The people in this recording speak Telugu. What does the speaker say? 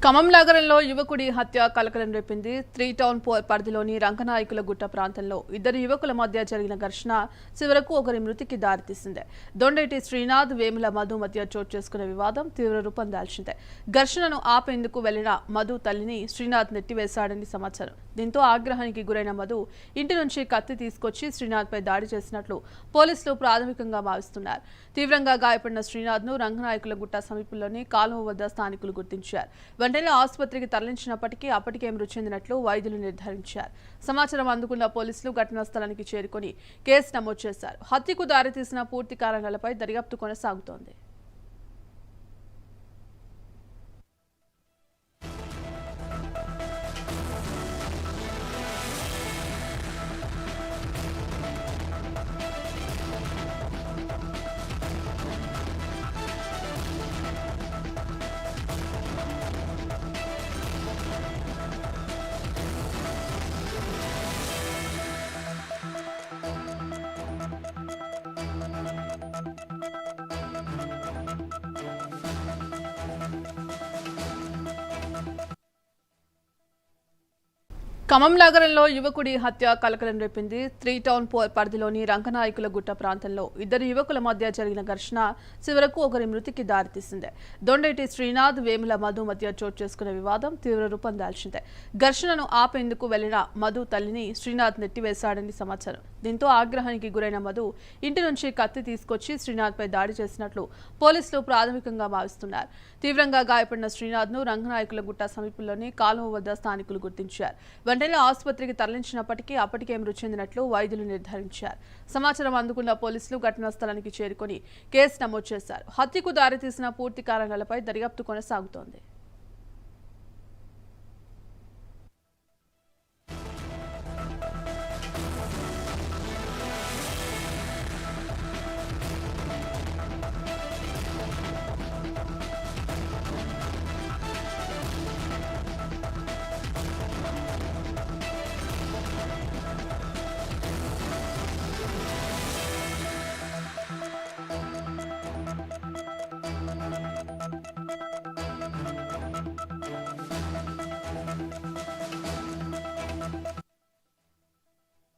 ఖమ్మం నగరంలో యువకుడి హత్య కలకలం రేపింది. 3 టౌన్ పరిధిలోని రంగనాయకుల గుట్ట ప్రాంతంలో ఇద్దరు యువకుల మధ్య జరిగిన ఘర్షణ చివరకు ఒకరి మృతికి దారితీసింది. దొండేటి శ్రీనాథ్, వేముల మధు మధ్య చోటు చేసుకున్న వివాదం తీవ్ర రూపం దాల్చింది. ఘర్షణను ఆపేందుకు వెళ్లిన మధు తల్లిని శ్రీనాథ్ నెట్టివేశాడని సమాచారం. దీంతో ఆగ్రహానికి గురైన మధు ఇంటి నుంచి కత్తి తీసుకొచ్చి శ్రీనాథ్పై దాడి చేసినట్లు పోలీసులు ప్రాథమికంగా భావిస్తున్నారు. తీవ్రంగా గాయపడిన శ్రీనాథ్ను రంగనాయకుల గుట్ట సమీపంలోని కాలువ వద్ద స్థానికులు గుర్తించారు. వెంటనే ఆసుపత్రికి తరలించినప్పటికీ అప్పటికే మృతి చెందినట్లు వైద్యులు నిర్ధారించారు. సమాచారం అందుకున్న పోలీసులు ఘటనా స్థలానికి చేరుకుని కేసు నమోదు చేశారు. హత్యకు దారితీసిన పూర్తి కారణాలపై దర్యాప్తు కొనసాగుతోంది. ఖమ్మం నగరంలో యువకుడి హత్య కలకలం రేపింది. 3 టౌన్ పరిధిలోని రంగనాయకుల గుట్ట ప్రాంతంలో ఇద్దరు యువకుల మధ్య జరిగిన ఘర్షణ చివరకు ఒకరి మృతికి దారితీసింది. దొండేటి శ్రీనాథ్, వేముల మధు మధ్య చోటు చేసుకున్న వివాదం తీవ్ర రూపం దాల్చింది. ఘర్షణను ఆపేందుకు వెళ్లిన మధు తల్లిని శ్రీనాథ్ నెట్టివేశాడని సమాచారం. దీంతో ఆగ్రహానికి గురైన మధు ఇంటి నుంచి కత్తి తీసుకొచ్చి శ్రీనాథ్పై దాడి చేసినట్లు పోలీసులు ప్రాథమికంగా భావిస్తున్నారు. తీవ్రంగా గాయపడిన శ్రీనాథ్ను రంగనాయకుల గుట్ట సమీపంలోని కాలువ వద్ద స్థానికులు గుర్తించారు. వెంటనే ఆసుపత్రికి తరలించినప్పటికీ అప్పటికే మృతి చెందినట్లు వైద్యులు నిర్ధారించారు. సమాచారం అందుకున్న పోలీసులు ఘటనా స్థలానికి చేరుకుని కేసు నమోదు చేశారు. హత్యకు దారితీసిన పూర్తి కారణాలపై దర్యాప్తు కొనసాగుతోంది.